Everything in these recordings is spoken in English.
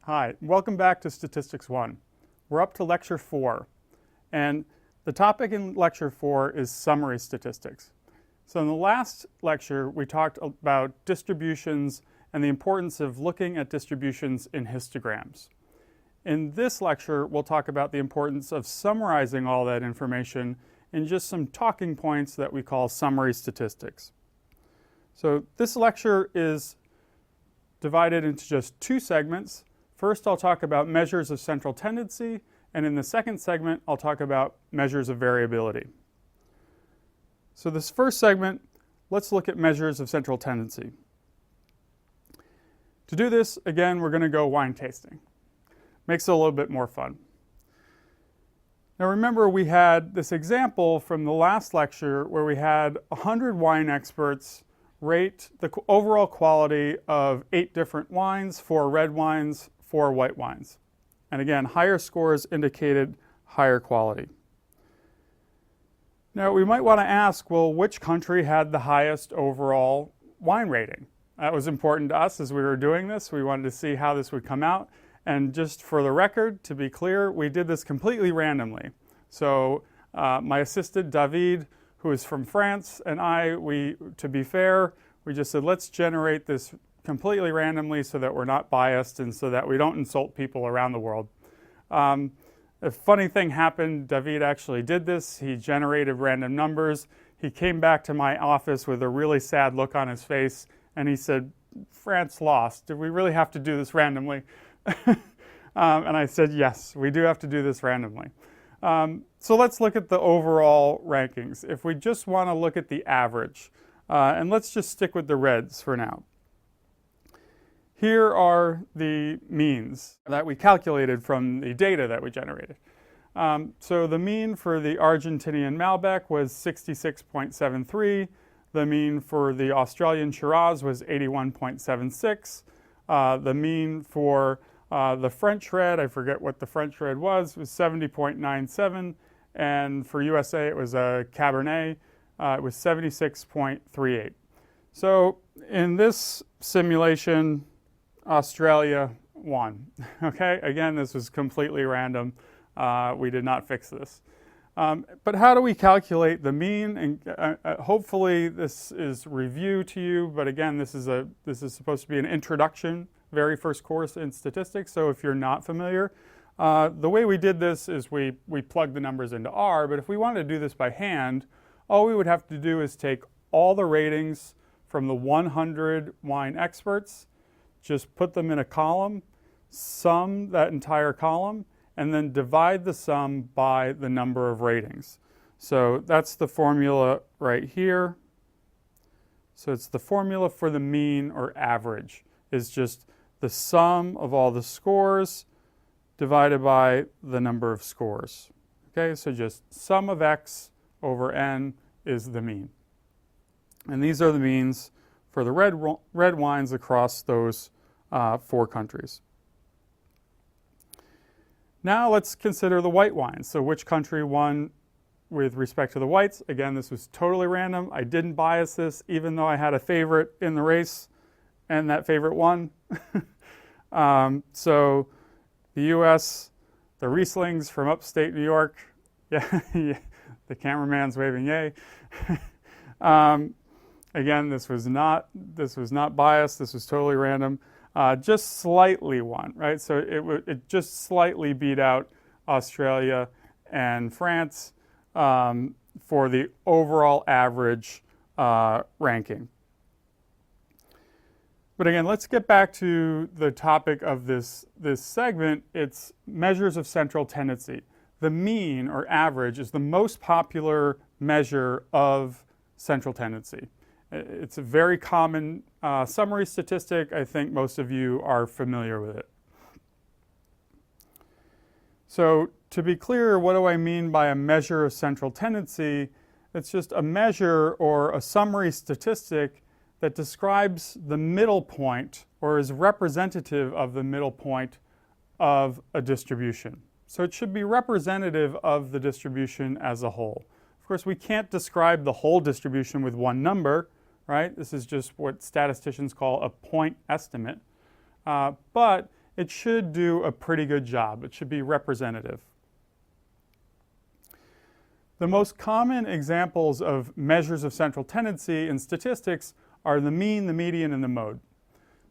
Hi, welcome back to Statistics 1. We're up to Lecture 4, and the topic in Lecture 4 is summary statistics. So in the last lecture, we talked about distributions and the importance of looking at distributions in histograms. In this lecture, we'll talk about the importance of summarizing all that information in just some talking points that we call summary statistics. So this lecture is divided into just two segments. First, I'll talk about measures of central tendency, and in the second segment, I'll talk about measures of variability. So this first segment, let's look at measures of central tendency. To do this, again, we're going to go wine tasting. Makes it a little bit more fun. Now remember, we had this example from the last lecture where we had 100 wine experts rate the overall quality of 8 different wines, 4 red wines, 4 white wines. And again, higher scores indicated higher quality. Now we might want to ask, well, which country had the highest overall wine rating? That was important to us as we were doing this. We wanted to see how this would come out. And just for the record, to be clear, we did this completely randomly. So my assistant, David, who is from France, and to be fair, we just said, let's generate this completely randomly so that we're not biased and so that we don't insult people around the world. A funny thing happened. David actually did this. He generated random numbers. He came back to my office with a really sad look on his face, and he said, France lost. Did we really have to do this randomly? And I said, yes, we do have to do this randomly. So let's look at the overall rankings. If we just want to look at the average, and let's just stick with the reds for now. Here are the means that we calculated from the data that we generated. So the mean for the Argentinian Malbec was 66.73. The mean for the Australian Shiraz was 81.76. The mean for the French red, I forget what the French red was 70.97. And for USA, it was a Cabernet. It was 76.38. So in this simulation, Australia won. Okay, again, this was completely random. We did not fix this. But how do we calculate the mean? And hopefully this is review to you. But again, this is supposed to be an introduction, very first course in statistics. So if you're not familiar, the way we did this is we plugged the numbers into R. But if we wanted to do this by hand, all we would have to do is take all the ratings from the 100 wine experts, just put them in a column, sum that entire column, and then divide the sum by the number of ratings. So that's the formula right here. So it's the formula for the mean or average, is just the sum of all the scores divided by the number of scores. Okay, so just sum of x over n is the mean. And these are the means for the red wines across those 4 countries. Now let's consider the white wines. So which country won with respect to the whites? Again, this was totally random. I didn't bias this, even though I had a favorite in the race, and that favorite won. So the U.S., the Rieslings from upstate New York, yeah, the cameraman's waving yay. Again, this was not biased. This was totally random. Just slightly won, right? So it just slightly beat out Australia and France for the overall average ranking. But again, let's get back to the topic of this segment. It's measures of central tendency. The mean or average is the most popular measure of central tendency. It's a very common summary statistic. I think most of you are familiar with it. So to be clear, what do I mean by a measure of central tendency? It's just a measure or a summary statistic that describes the middle point or is representative of the middle point of a distribution. So it should be representative of the distribution as a whole. Of course, we can't describe the whole distribution with one number, right? This is just what statisticians call a point estimate. But it should do a pretty good job. It should be representative. The most common examples of measures of central tendency in statistics are the mean, the median, and the mode.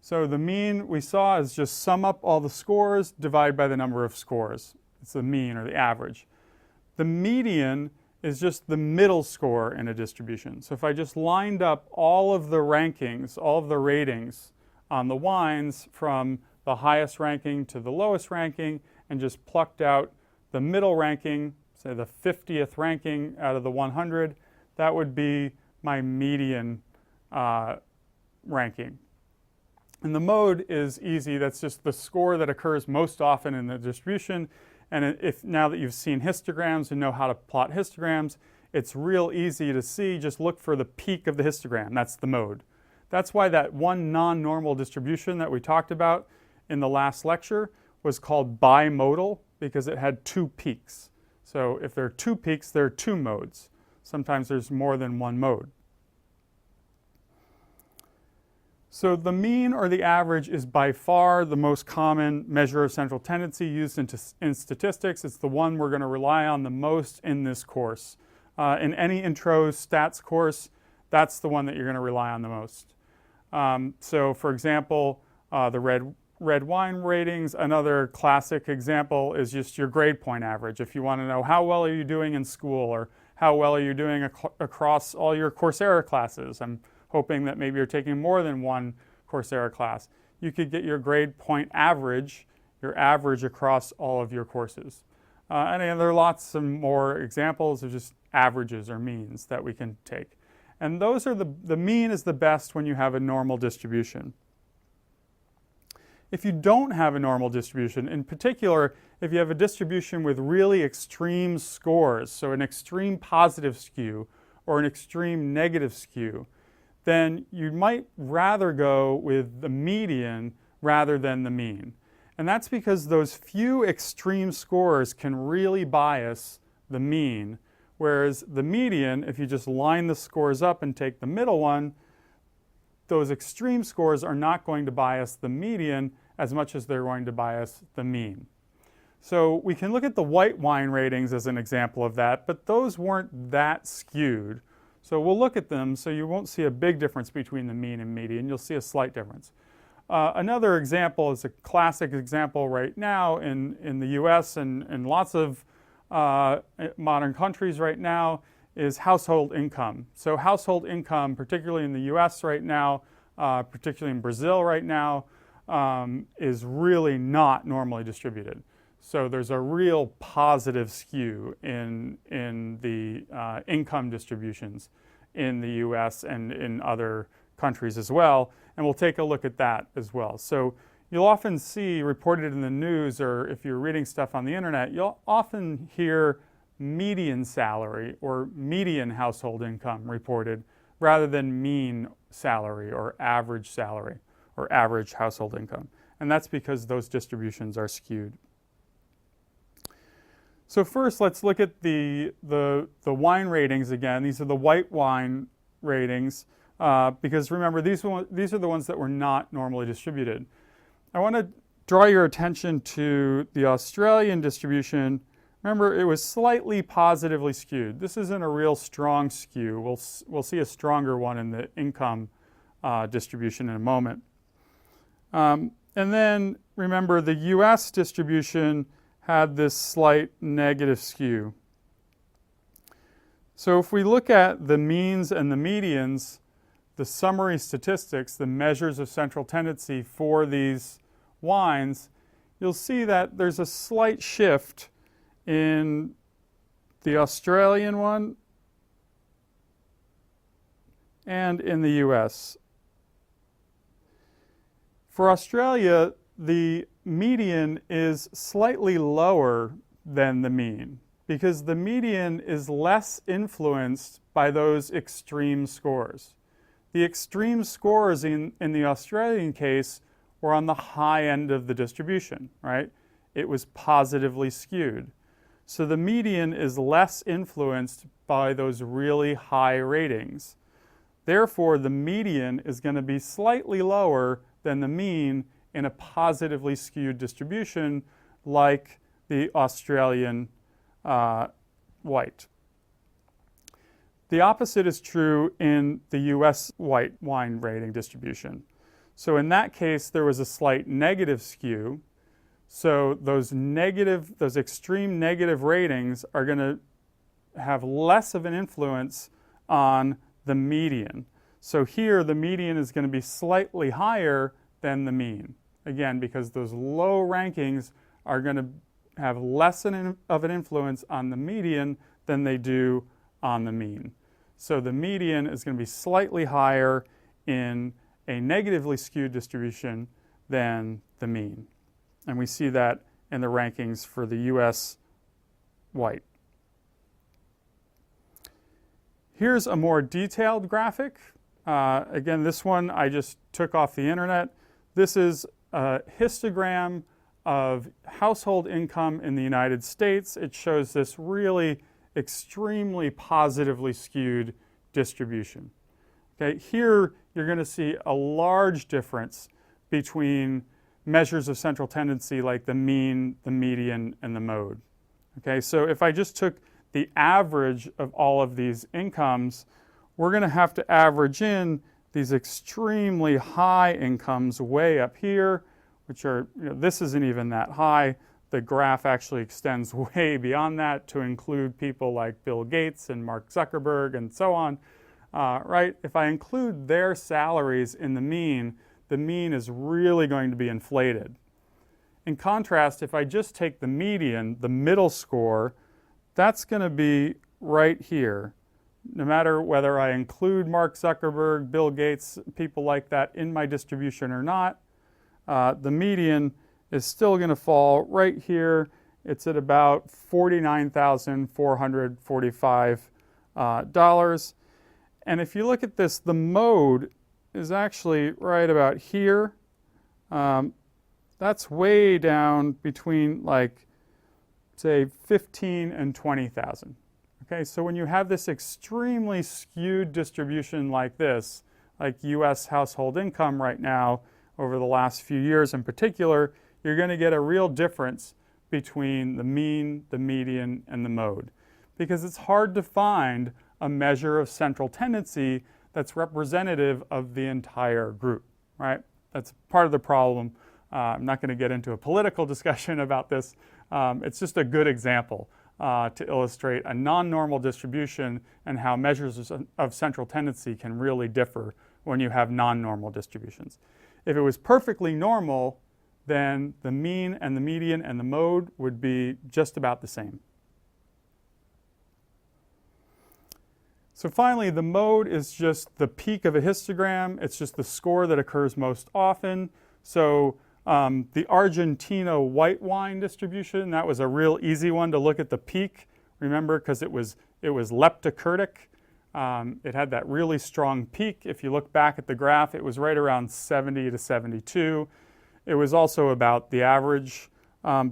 So the mean we saw is just sum up all the scores, divide by the number of scores. It's the mean or the average. The median is just the middle score in a distribution. So if I just lined up all of the rankings, all of the ratings on the wines from the highest ranking to the lowest ranking and just plucked out the middle ranking, say the 50th ranking out of the 100, that would be my median ranking. And the mode is easy. That's just the score that occurs most often in the distribution. And if now that you've seen histograms and know how to plot histograms, it's real easy to see. Just look for the peak of the histogram. That's the mode. That's why that one non-normal distribution that we talked about in the last lecture was called bimodal, because it had two peaks. So if there are two peaks, there are two modes. Sometimes there's more than one mode. So the mean or the average is by far the most common measure of central tendency used in statistics. It's the one we're going to rely on the most in this course. In any intro stats course, that's the one that you're going to rely on the most. So for example, the red wine ratings, another classic example is just your grade point average. If you want to know how well are you doing in school or how well are you doing across all your Coursera classes. I'm hoping that maybe you're taking more than one Coursera class. You could get your grade point average, your average across all of your courses. And there are lots of more examples of just averages or means that we can take. And those are the mean is the best when you have a normal distribution. If you don't have a normal distribution, in particular, if you have a distribution with really extreme scores, so an extreme positive skew or an extreme negative skew, then you might rather go with the median rather than the mean. And that's because those few extreme scores can really bias the mean, whereas the median, if you just line the scores up and take the middle one, those extreme scores are not going to bias the median as much as they're going to bias the mean. So we can look at the white wine ratings as an example of that, but those weren't that skewed. So we'll look at them so you won't see a big difference between the mean and median. You'll see a slight difference. Another example is a classic example right now in the US and lots of modern countries right now is household income. So household income, particularly in the US right now, particularly in Brazil right now, is really not normally distributed. So there's a real positive skew in the income distributions in the US and in other countries as well. And we'll take a look at that as well. So you'll often see reported in the news, or if you're reading stuff on the internet, you'll often hear median salary or median household income reported rather than mean salary or average household income. And that's because those distributions are skewed. So first, let's look at the wine ratings again. These are the white wine ratings because remember, these are the ones that were not normally distributed. I want to draw your attention to the Australian distribution. Remember, it was slightly positively skewed. This isn't a real strong skew. We'll see a stronger one in the income distribution in a moment. And then remember, the US distribution had this slight negative skew. So if we look at the means and the medians, the summary statistics, the measures of central tendency for these wines, you'll see that there's a slight shift in the Australian one and in the US. For Australia, the median is slightly lower than the mean because the median is less influenced by those extreme scores. The extreme scores in the Australian case were on the high end of the distribution, right? It was positively skewed. So the median is less influenced by those really high ratings. Therefore, the median is going to be slightly lower than the mean in a positively skewed distribution like the Australian white. The opposite is true in the US white wine rating distribution. So in that case, there was a slight negative skew. So those extreme negative ratings are going to have less of an influence on the median. So here, the median is going to be slightly higher than the mean. Again, because those low rankings are going to have less of an influence on the median than they do on the mean. So the median is going to be slightly higher in a negatively skewed distribution than the mean. And we see that in the rankings for the US white. Here's a more detailed graphic. Again, this one I just took off the internet. This is a histogram of household income in the United States. It shows this really extremely positively skewed distribution. Okay, here you're going to see a large difference between measures of central tendency like the mean, the median, and the mode. Okay, so if I just took the average of all of these incomes, we're going to have to average in these extremely high incomes way up here, which are, this isn't even that high. The graph actually extends way beyond that to include people like Bill Gates and Mark Zuckerberg and so on, right? If I include their salaries in the mean is really going to be inflated. In contrast, if I just take the median, the middle score, that's going to be right here. No matter whether I include Mark Zuckerberg, Bill Gates, people like that in my distribution or not, the median is still going to fall right here. It's at about $49,445. And if you look at this, the mode is actually right about here. That's way down between, like, say 15 and 20,000. Okay, so when you have this extremely skewed distribution like this, like US household income right now, over the last few years in particular, you're going to get a real difference between the mean, the median, and the mode. Because it's hard to find a measure of central tendency that's representative of the entire group, right? That's part of the problem. I'm not going to get into a political discussion about this. It's just a good example to illustrate a non-normal distribution and how measures of central tendency can really differ when you have non-normal distributions. If it was perfectly normal, then the mean and the median and the mode would be just about the same. So finally, the mode is just the peak of a histogram. It's just the score that occurs most often. So the Argentina white wine distribution, that was a real easy one to look at the peak. Remember, because it was leptokurtic. It had that really strong peak. If you look back at the graph, it was right around 70 to 72. It was also about the average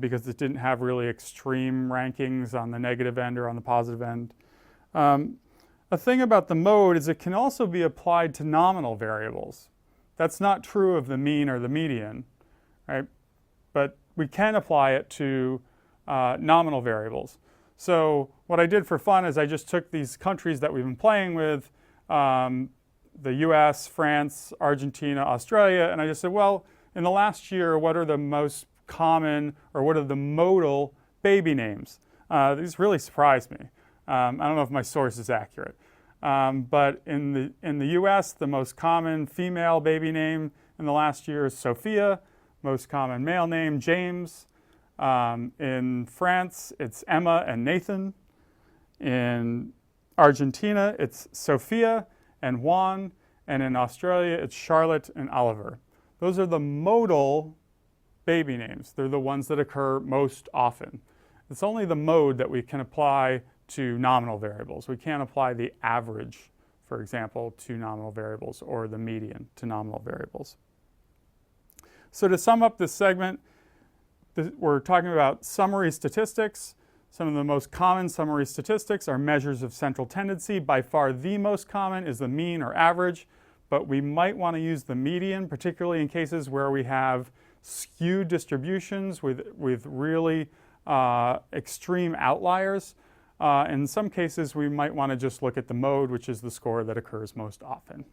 because it didn't have really extreme rankings on the negative end or on the positive end. A thing about the mode is it can also be applied to nominal variables. That's not true of the mean or the median, right? But we can apply it to nominal variables. So what I did for fun is I just took these countries that we've been playing with, the US, France, Argentina, Australia, and I just said, well, in the last year, what are the most common or what are the modal baby names? These really surprised me. I don't know if my source is accurate. But in the US, the most common female baby name in the last year is Sophia. Most common male name, James. In France, it's Emma and Nathan. In Argentina, it's Sophia and Juan. And in Australia, it's Charlotte and Oliver. Those are the modal baby names. They're the ones that occur most often. It's only the mode that we can apply to nominal variables. We can't apply the average, for example, to nominal variables or the median to nominal variables. So to sum up this segment, we're talking about summary statistics. Some of the most common summary statistics are measures of central tendency. By far the most common is the mean or average, but we might want to use the median, particularly in cases where we have skewed distributions with really extreme outliers. In some cases, we might want to just look at the mode, which is the score that occurs most often.